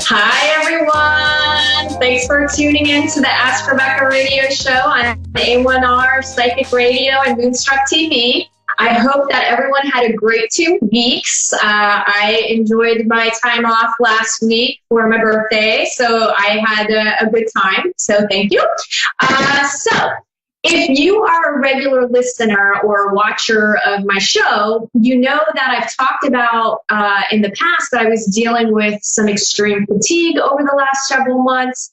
Hi, everyone. Thanks for tuning in to the Ask Rebecca radio show on A1R Psychic Radio and Moonstruck TV. I hope that everyone had a great 2 weeks. I enjoyed my time off last week for my birthday, so I had a good time. So thank you. So if you are a regular listener or watcher of my show, you know that I've talked about in the past that I was dealing with some extreme fatigue over the last several months.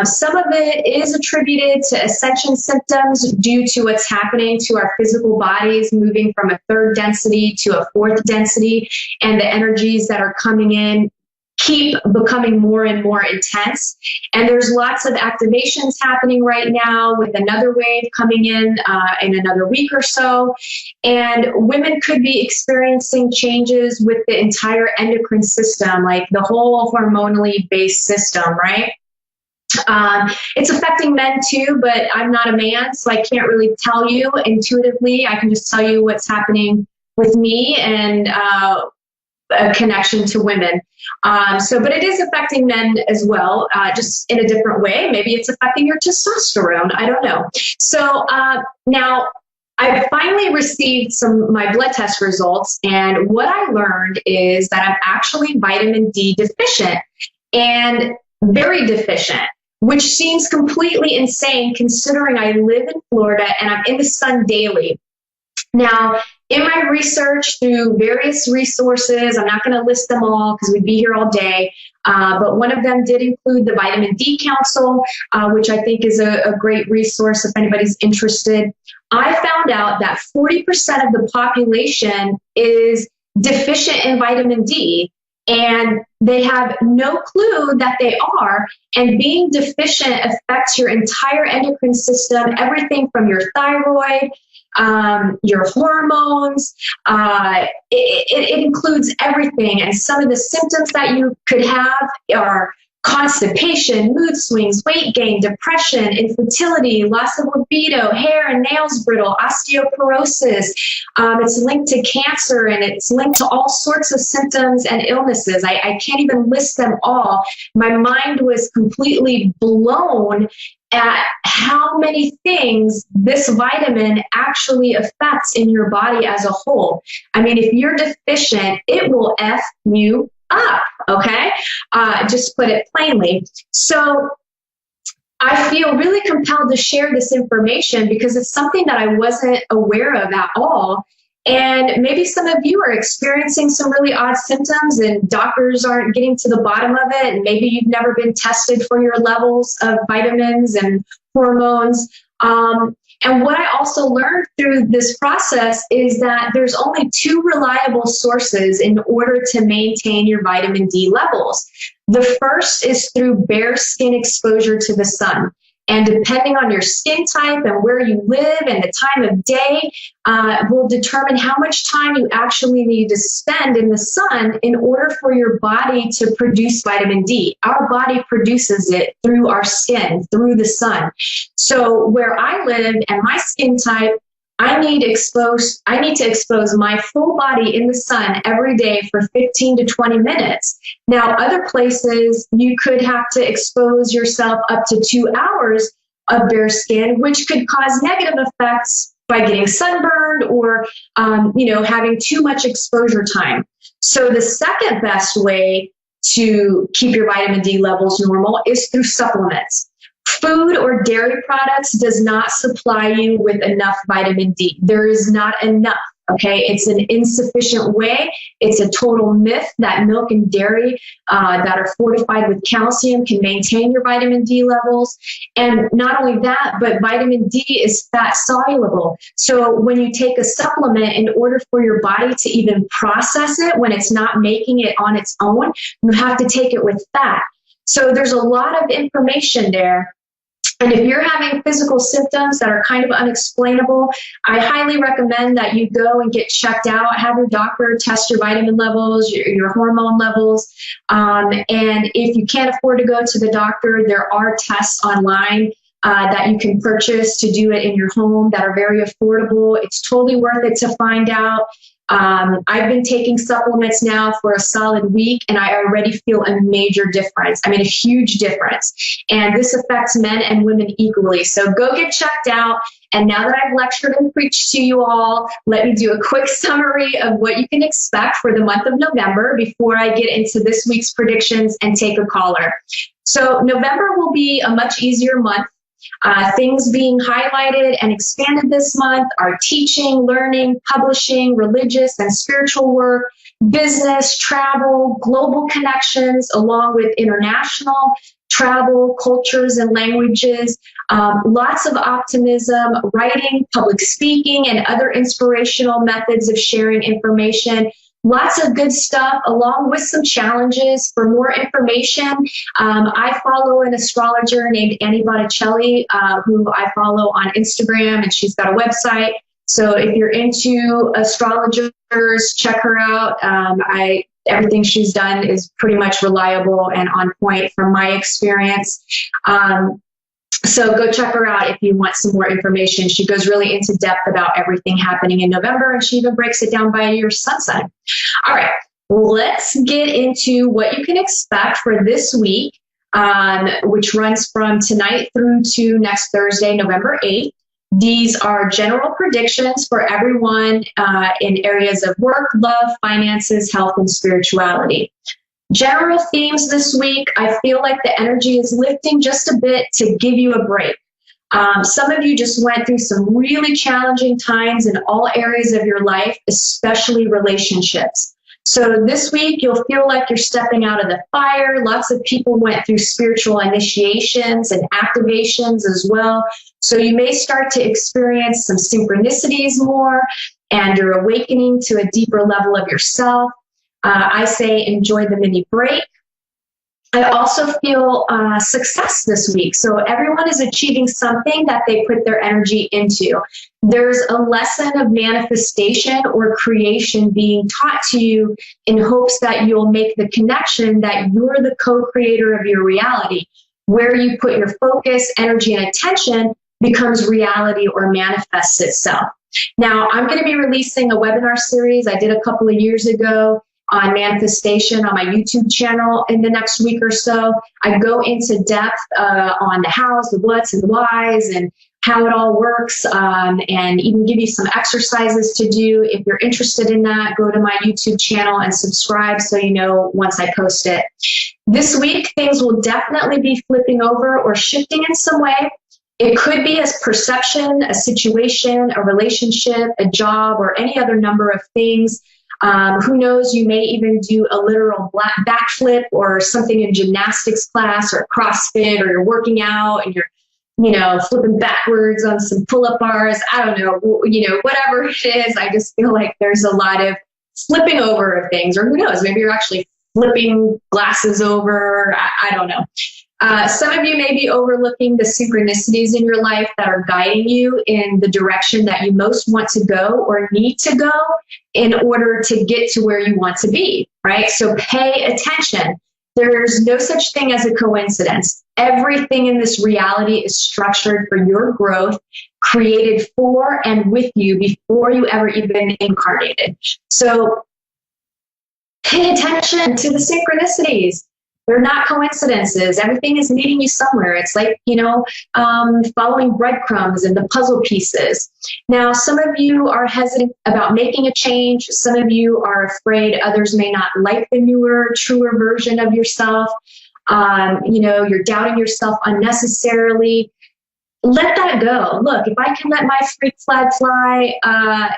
Some of it is attributed to ascension symptoms due to what's happening to our physical bodies, moving from a 3rd density to a 4th density, and the energies that are coming in keep becoming more and more intense. And there's lots of activations happening right now with another wave coming in another week or so. And women could be experiencing changes with the entire endocrine system, like the whole hormonally based system, right? It's affecting men too, but I'm not a man, so I can't really tell you intuitively. I can just tell you what's happening with me and a connection to women. But it is affecting men as well, just in a different way. Maybe it's affecting your testosterone. I don't know. So now I finally received my blood test results, and what I learned is that I'm actually vitamin D deficient, and very deficient, which seems completely insane considering I live in Florida and I'm in the sun daily. Now, in my research through various resources, I'm not going to list them all because we'd be here all day, but one of them did include the Vitamin D Council, which I think is a great resource if anybody's interested. I found out that 40% of the population is deficient in vitamin D, and they have no clue that they are. And being deficient affects your entire endocrine system, everything from your thyroid, your hormones, it includes everything. And some of the symptoms that you could have are constipation, mood swings, weight gain, depression, infertility, loss of libido, hair and nails brittle, osteoporosis. It's linked to cancer, and it's linked to all sorts of symptoms and illnesses. I can't even list them all. My mind was completely blown at how many things this vitamin actually affects in your body as a whole. I mean, if you're deficient, it will F you up, okay? Just put it plainly. So I feel really compelled to share this information because it's something that I wasn't aware of at all. And maybe some of you are experiencing some really odd symptoms and doctors aren't getting to the bottom of it. And maybe you've never been tested for your levels of vitamins and hormones. And what I also learned through this process is that there's only 2 reliable sources in order to maintain your vitamin D levels. The first is through bare skin exposure to the sun. And depending on your skin type and where you live and the time of day, will determine how much time you actually need to spend in the sun in order for your body to produce vitamin D. Our body produces it through our skin, through the sun. So where I live and my skin type, I need to expose my full body in the sun every day for 15 to 20 minutes. Now, other places, you could have to expose yourself up to 2 hours of bare skin, which could cause negative effects by getting sunburned or, having too much exposure time. So the second best way to keep your vitamin D levels normal is through supplements. Food or dairy products does not supply you with enough vitamin D. There is not enough, okay? It's an insufficient way. It's a total myth that milk and dairy that are fortified with calcium can maintain your vitamin D levels. And not only that, but vitamin D is fat soluble. So when you take a supplement, in order for your body to even process it when it's not making it on its own, you have to take it with fat. So there's a lot of information there. And if you're having physical symptoms that are kind of unexplainable, I highly recommend that you go and get checked out, have your doctor test your vitamin levels, your hormone levels. And if you can't afford to go to the doctor, there are tests online that you can purchase to do it in your home that are very affordable. It's totally worth it to find out. I've been taking supplements now for a solid week, and I already feel a major difference. I mean, a huge difference. And this affects men and women equally. So go get checked out. And now that I've lectured and preached to you all, let me do a quick summary of what you can expect for the month of November before I get into this week's predictions and take a caller. So November will be a much easier month. Things being highlighted and expanded this month are teaching, learning, publishing, religious and spiritual work, business, travel, global connections, along with international travel, cultures and languages, lots of optimism, writing, public speaking, and other inspirational methods of sharing information. Lots of good stuff, along with some challenges. For more information, I follow an astrologer named Annie Botticelli, who I follow on Instagram, and she's got a website. So if you're into astrologers, check her out. Everything she's done is pretty much reliable and on point from my experience. So go check her out if you want some more information. She goes really into depth about everything happening in November, and she even breaks it down by your sun sign. All right, let's get into what you can expect for this week, which runs from tonight through to next Thursday, November 8th. These are general predictions for everyone in areas of work, love, finances, health, and spirituality. General themes this week, I feel like the energy is lifting just a bit to give you a break. Some of you just went through some really challenging times in all areas of your life, especially relationships. So this week, you'll feel like you're stepping out of the fire. Lots of people went through spiritual initiations and activations as well. So you may start to experience some synchronicities more, and you're awakening to a deeper level of yourself. I say enjoy the mini break. I also feel success this week. So everyone is achieving something that they put their energy into. There's a lesson of manifestation or creation being taught to you in hopes that you'll make the connection that you're the co-creator of your reality. Where you put your focus, energy, and attention becomes reality or manifests itself. Now, I'm going to be releasing a webinar series I did a couple of years ago on manifestation on my YouTube channel in the next week or so. I go into depth on the hows, the whats, and the whys, and how it all works, and even give you some exercises to do. If you're interested in that, go to my YouTube channel and subscribe so you know once I post it. This week, things will definitely be flipping over or shifting in some way. It could be a perception, a situation, a relationship, a job, or any other number of things. Who knows, you may even do a literal backflip or something in gymnastics class or CrossFit, or you're working out and you're, flipping backwards on some pull-up bars. I don't know, whatever it is. I just feel like there's a lot of flipping over of things, or who knows, maybe you're actually flipping glasses over. I don't know. Some of you may be overlooking the synchronicities in your life that are guiding you in the direction that you most want to go or need to go in order to get to where you want to be, right? So pay attention. There's no such thing as a coincidence. Everything in this reality is structured for your growth, created for and with you before you ever even incarnated. So pay attention to the synchronicities. They're not coincidences. Everything is leading you somewhere. It's like, following breadcrumbs and the puzzle pieces. Now, some of you are hesitant about making a change. Some of you are afraid others may not like the newer, truer version of yourself. You're doubting yourself unnecessarily. Let that go. Look, if I can let my freak flag fly,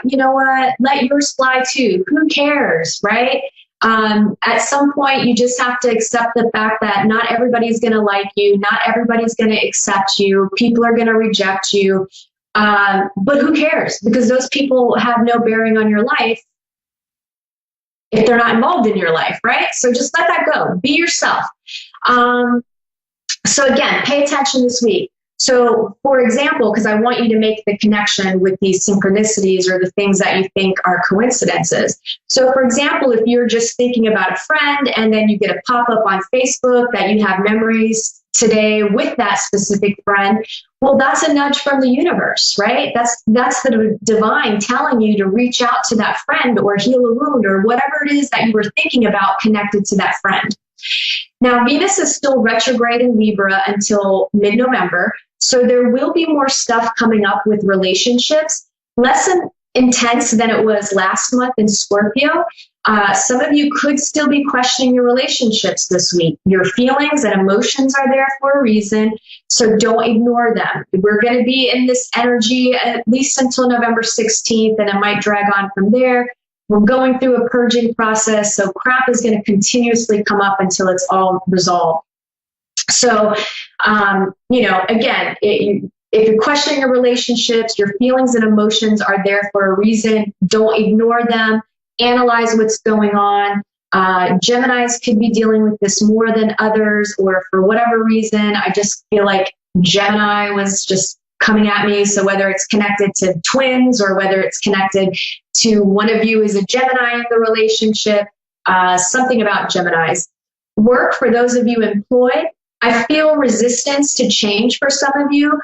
you know what? Let yours fly too. Who cares, right? At some point, you just have to accept the fact that not everybody's going to like you. Not everybody's going to accept you. People are going to reject you. But who cares? Because those people have no bearing on your life if they're not involved in your life, right? So just let that go. Be yourself. So again, pay attention this week. So, for example, because I want you to make the connection with these synchronicities or the things that you think are coincidences. So, for example, if you're just thinking about a friend and then you get a pop-up on Facebook that you have memories today with that specific friend, well, that's a nudge from the universe, right? That's the divine telling you to reach out to that friend or heal a wound or whatever it is that you were thinking about connected to that friend. Now, Venus is still retrograde in Libra until mid-November, so there will be more stuff coming up with relationships, less intense than it was last month in Scorpio. Some of you could still be questioning your relationships this week. Your feelings and emotions are there for a reason, so don't ignore them. We're going to be in this energy at least until November 16th, and it might drag on from there. We're going through a purging process, so crap is going to continuously come up until it's all resolved. So, again, if you're questioning your relationships, your feelings and emotions are there for a reason. Don't ignore them. Analyze what's going on. Geminis could be dealing with this more than others, or for whatever reason, I just feel like Gemini was just coming at me. So whether it's connected to twins or whether it's connected to one of you is a Gemini in the relationship, something about Geminis. Work, for those of you employed, I feel resistance to change for some of you,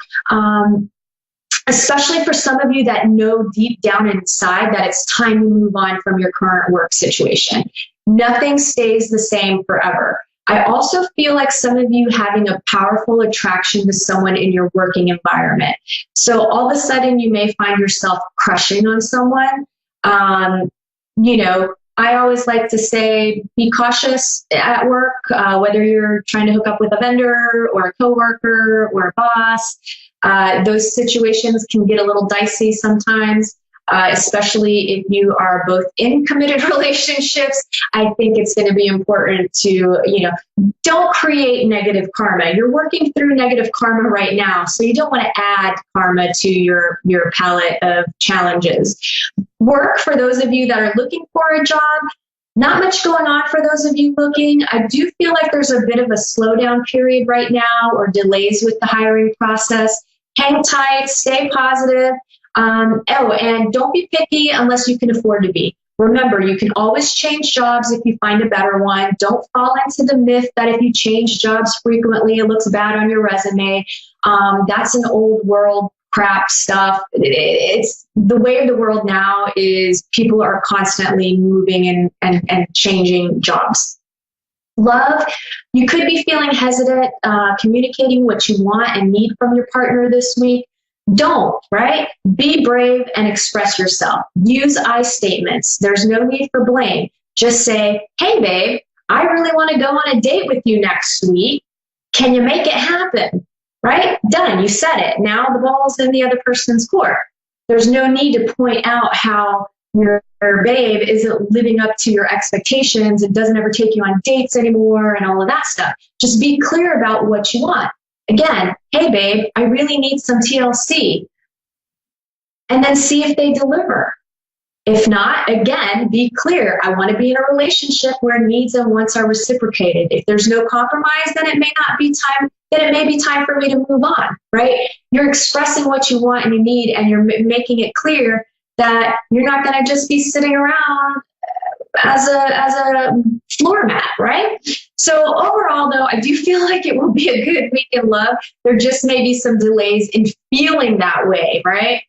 especially for some of you that know deep down inside that it's time to move on from your current work situation. Nothing stays the same forever. I also feel like some of you having a powerful attraction to someone in your working environment. So all of a sudden you may find yourself crushing on someone. I always like to say, be cautious at work, whether you're trying to hook up with a vendor or a coworker or a boss. Those situations can get a little dicey sometimes, especially if you are both in committed relationships. I think it's going to be important to, don't create negative karma. You're working through negative karma right now, so you don't want to add karma to your palette of challenges. Work, for those of you that are looking for a job, not much going on for those of you looking. I do feel like there's a bit of a slowdown period right now, or delays with the hiring process. Hang tight, stay positive. And don't be picky unless you can afford to be. Remember, you can always change jobs if you find a better one. Don't fall into the myth that if you change jobs frequently, it looks bad on your resume. That's an old world crap stuff. It's the way of the world now is people are constantly moving and changing jobs. Love, you could be feeling hesitant, communicating what you want and need from your partner this week. Don't, right? Be brave and express yourself. Use I statements. There's no need for blame. Just say, hey, babe, I really want to go on a date with you next week. Can you make it happen? Right? Done. You said it. Now the ball's in the other person's court. There's no need to point out how your babe isn't living up to your expectations and doesn't ever take you on dates anymore and all of that stuff. Just be clear about what you want. Again, hey, babe, I really need some TLC. And then see if they deliver. If not, again, be clear. I want to be in a relationship where needs and wants are reciprocated. If there's no compromise, then it may not be time, then it may be time for me to move on, right? You're expressing what you want and you need, and you're making it clear that you're not going to just be sitting around as a floor mat, right? So overall, though, I do feel like it will be a good week in love. There just may be some delays in feeling that way, right?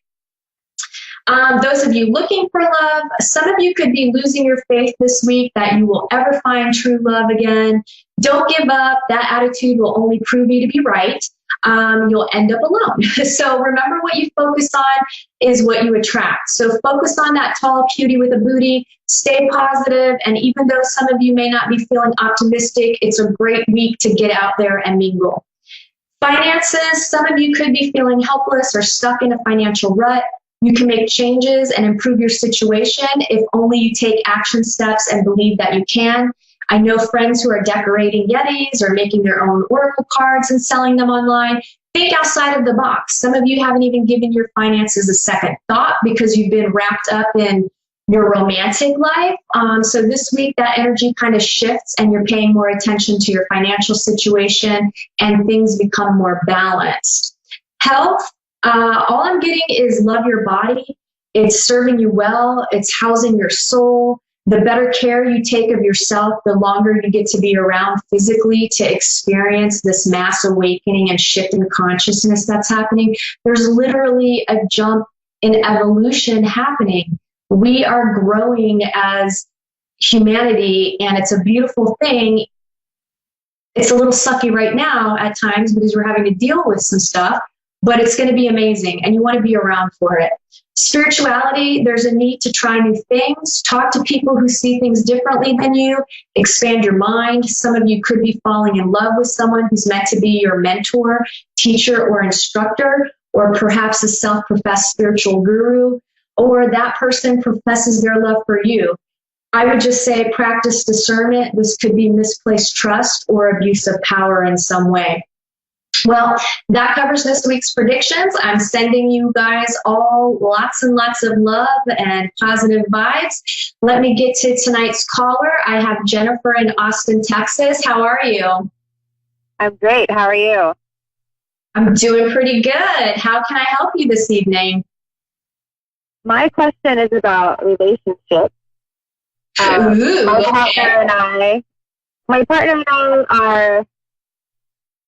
Those of you looking for love, some of you could be losing your faith this week that you will ever find true love again. Don't give up. That attitude will only prove you to be right. You'll end up alone. So remember, what you focus on is what you attract. So focus on that tall cutie with a booty. Stay positive. And even though some of you may not be feeling optimistic, it's a great week to get out there and mingle. Finances, some of you could be feeling helpless or stuck in a financial rut. You can make changes and improve your situation if only you take action steps and believe that you can. I know friends who are decorating Yetis or making their own Oracle cards and selling them online. Think outside of the box. Some of you haven't even given your finances a second thought because you've been wrapped up in your romantic life. So this week, that energy kind of shifts and you're paying more attention to your financial situation and things become more balanced. Health. All I'm getting is love your body. It's serving you well. It's housing your soul. the better care you take of yourself, the longer you get to be around physically to experience this mass awakening and shift in consciousness that's happening. There's literally a jump in evolution happening. We are growing as humanity, and it's a beautiful thing. It's a little sucky right now at times because we're having to deal with some stuff, but it's going to be amazing, and you want to be around for it. Spirituality, there's a need to try new things, talk to people who see things differently than you, expand your mind. Some of you could be falling in love with someone who's meant to be your mentor, teacher, or instructor, or perhaps a self-professed spiritual guru, or that person professes their love for you. I would just say practice discernment. This could be misplaced trust or abuse of power in some way. Well, that covers this week's predictions. I'm sending you guys all lots and lots of love and positive vibes. Let me get to tonight's caller. I have Jennifer in Austin, Texas. How are you? I'm great. How are you? I'm doing pretty good. How can I help you this evening? My question is about relationships. My partner and I are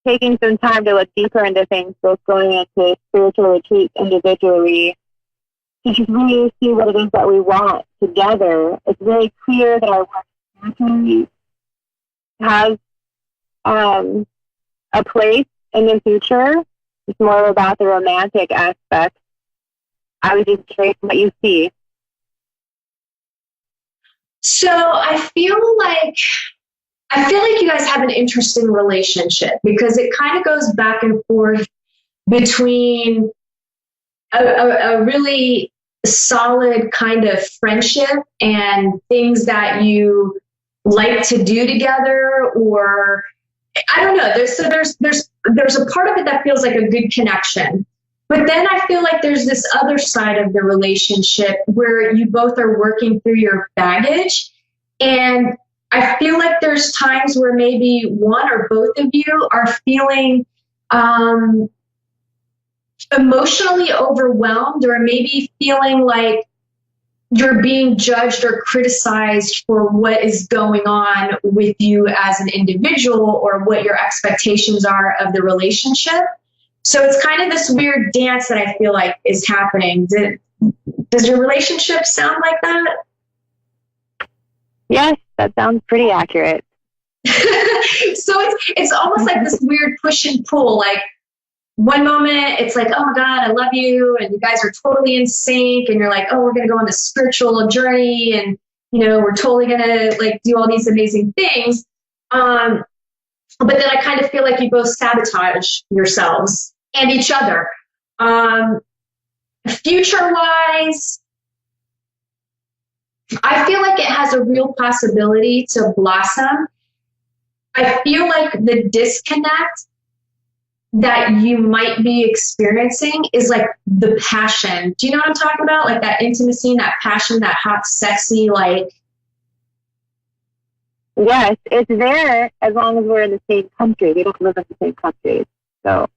taking some time to look deeper into things, both going into spiritual retreats individually to just really see what it is that we want together. It's very clear that our work spiritually has a place in the future. It's more about the romantic aspect. I was just curious what you see. So I feel like you guys have an interesting relationship because it kind of goes back and forth between a really solid kind of friendship and things that you like to do together, or I don't know. There's a part of it that feels like a good connection. But then I feel like there's this other side of the relationship where you both are working through your baggage. And I feel like there's times where maybe one or both of you are feeling emotionally overwhelmed, or maybe feeling like you're being judged or criticized for what is going on with you as an individual or what your expectations are of the relationship. So it's kind of this weird dance that I feel like is happening. Does your relationship sound like that? Yes, that sounds pretty accurate. So it's almost like this weird push and pull. Like one moment it's like, oh my God, I love you, and you guys are totally in sync, and you're like, oh, we're gonna go on this spiritual journey, and we're totally gonna like do all these amazing things. But then I kind of feel like you both sabotage yourselves and each other. Future-wise, I feel like it has a real possibility to blossom. I feel like the disconnect that you might be experiencing is like the passion. Do you know what I'm talking about? Like that intimacy and that passion, that hot, sexy, like. Yes, it's there as long as we're in the same country. We don't live in the same country. So.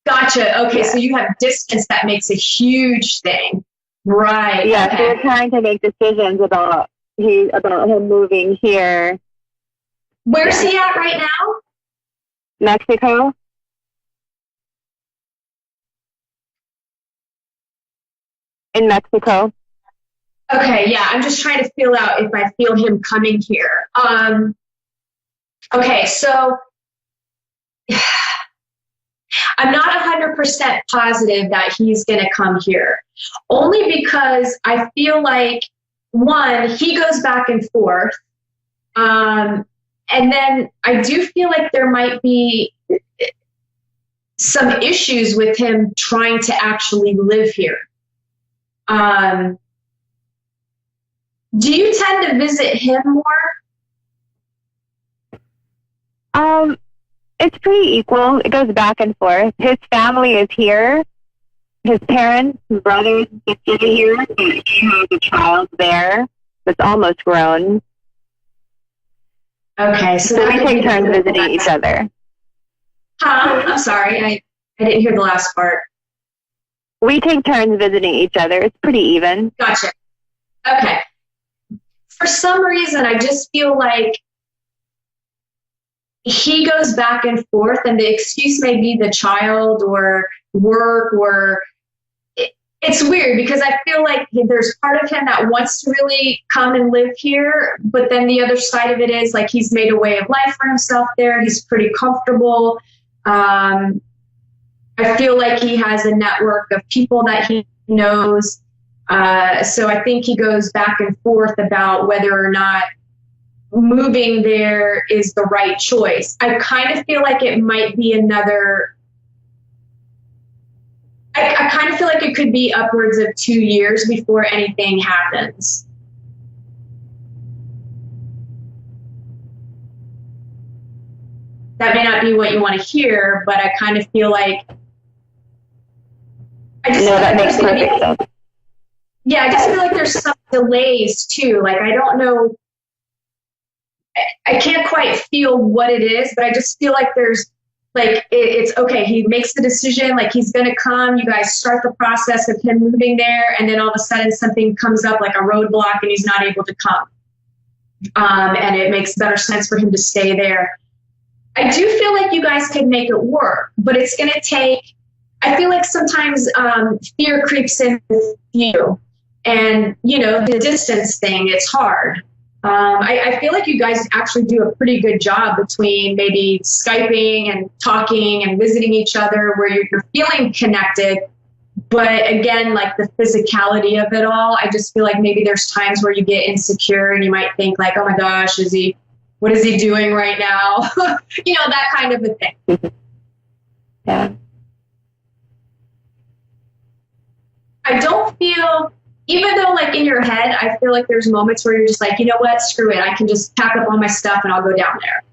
Gotcha. Okay, yeah. So you have distance that makes a huge thing. Right. Yeah, okay. So we're trying to make decisions about him moving here. Where's he at right now? Mexico. In Mexico. Okay, yeah, I'm just trying to feel out if I feel him coming here. Okay, so I'm not 100% positive that he's going to come here, only because I feel like, one, he goes back and forth, and then I do feel like there might be some issues with him trying to actually live here. Do you tend to visit him more? It's pretty equal. It goes back and forth. His family is here. His parents, his brothers, sisters are here. But he has a child there that's almost grown. Okay, so we take turns visiting each other. Huh? I'm sorry, I didn't hear the last part. We take turns visiting each other. It's pretty even. Gotcha. Okay. For for some reason, I just feel like he goes back and forth, and the excuse may be the child or work, or it's weird because I feel like there's part of him that wants to really come and live here, but then the other side of it is like he's made a way of life for himself there. He's pretty comfortable. I feel like he has a network of people that he knows. So I think he goes back and forth about whether or not moving there is the right choice. I kind of feel like it might be I kind of feel like it could be upwards of 2 years before anything happens. That may not be what you want to hear, but I kind of feel like that makes perfect sense. Yeah, I just feel like there's some delays too. Like, I don't know, I can't quite feel what it is, but I just feel like there's like, it's okay. He makes the decision, like he's going to come, you guys start the process of him moving there. And then all of a sudden something comes up like a roadblock and he's not able to come. And it makes better sense for him to stay there. I do feel like you guys could make it work, but it's going to take, I feel like sometimes fear creeps in with you. And, you know, the distance thing, it's hard. I feel like you guys actually do a pretty good job between maybe Skyping and talking and visiting each other where you're feeling connected. But again, like the physicality of it all, I just feel like maybe there's times where you get insecure and you might think like, oh my gosh, what is he doing right now? You know, that kind of a thing. Yeah. I don't feel, even though like in your head, I feel like there's moments where you're just like, you know what, screw it. I can just pack up all my stuff and I'll go down there.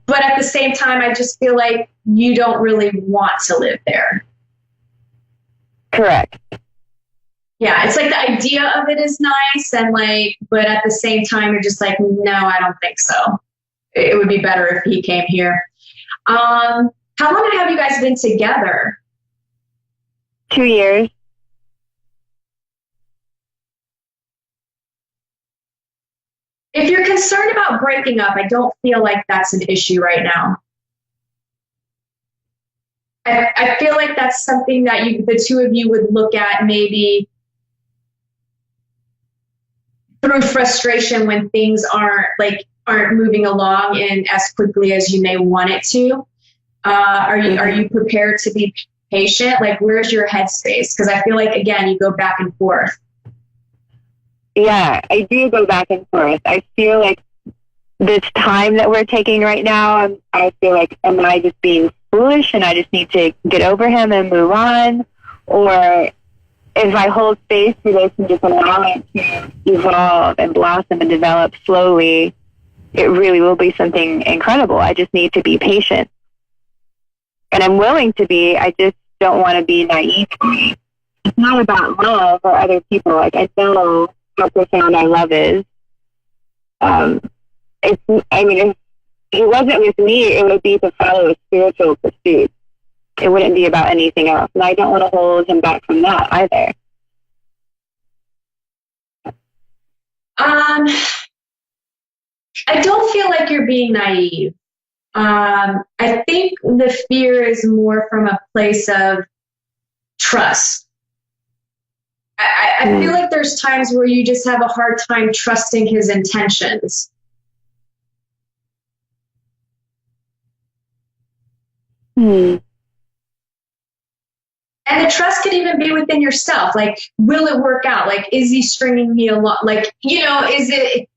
But at the same time, I just feel like you don't really want to live there. Correct. Yeah, it's like the idea of it is nice and like, but at the same time, you're just like, no, I don't think so. It would be better if he came here. How long have you guys been together? 2 years. If you're concerned about breaking up, I don't feel like that's an issue right now. I feel like that's something that the two of you would look at maybe through frustration when things aren't moving along and as quickly as you may want it to. Are you prepared to be patient? Like, where's your headspace? Because I feel like, again, you go back and forth. Yeah, I do go back and forth. I feel like this time that we're taking right now, I feel like, am I just being foolish and I just need to get over him and move on? Or if I hold space for this and just allow it to evolve and blossom and develop slowly, it really will be something incredible. I just need to be patient. And I'm willing to be, I just don't want to be naive. It's not about love or other people. Like, I know how profound our love is. If he wasn't with me, it would be to follow a spiritual pursuit. It wouldn't be about anything else. And I don't want to hold him back from that either. I don't feel like you're being naive. I think the fear is more from a place of trust. I feel like there's times where you just have a hard time trusting his intentions. And the trust could even be within yourself. Like, will it work out? Like, is he stringing me along? Like, you know, is it...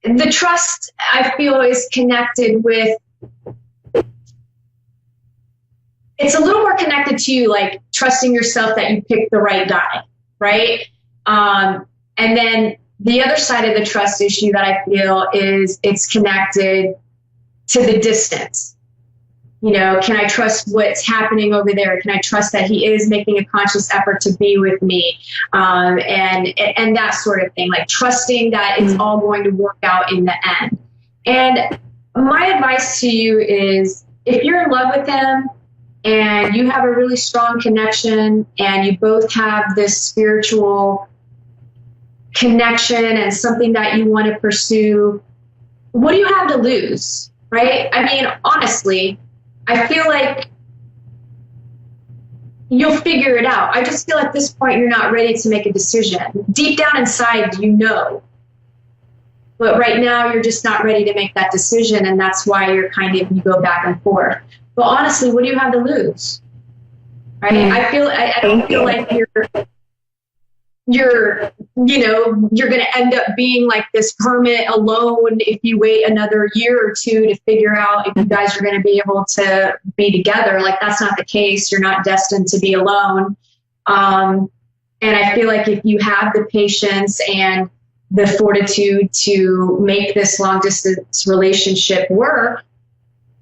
The trust, I feel, is connected with... It's a little more connected to you, like trusting yourself that you picked the right guy, right? And then the other side of the trust issue that I feel is it's connected to the distance. You know, can I trust what's happening over there? Can I trust that he is making a conscious effort to be with me? And that sort of thing, like trusting that it's all going to work out in the end. And my advice to you is, if you're in love with him and you have a really strong connection and you both have this spiritual connection and something that you want to pursue, what do you have to lose, right? I mean, honestly, I feel like you'll figure it out. I just feel at this point you're not ready to make a decision. Deep down inside, you know. But right now, you're just not ready to make that decision, and that's why you go back and forth. But honestly, what do you have to lose? Right? I don't feel like you're going to end up being like this hermit alone if you wait another year or two to figure out if you guys are going to be able to be together. Like, that's not the case. You're not destined to be alone. And I feel like if you have the patience and the fortitude to make this long distance relationship work,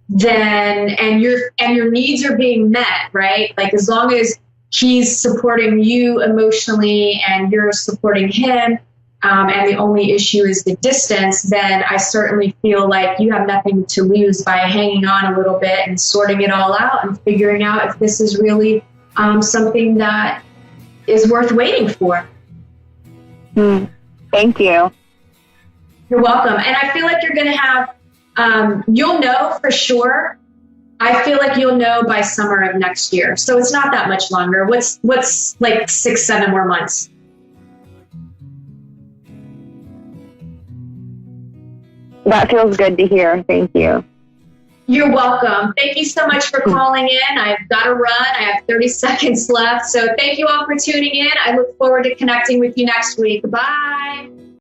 then, and your needs are being met, right? Like, as long as he's supporting you emotionally and you're supporting him, and the only issue is the distance, then I certainly feel like you have nothing to lose by hanging on a little bit and sorting it all out and figuring out if this is really something that is worth waiting for. Thank you. You're welcome. And I feel like you're going to have, you'll know for sure. I feel like you'll know by summer of next year. So it's not that much longer. What's like 6-7 more months? That feels good to hear. Thank you. You're welcome. Thank you so much for calling in. I've got to run. I have 30 seconds left. So thank you all for tuning in. I look forward to connecting with you next week. Bye.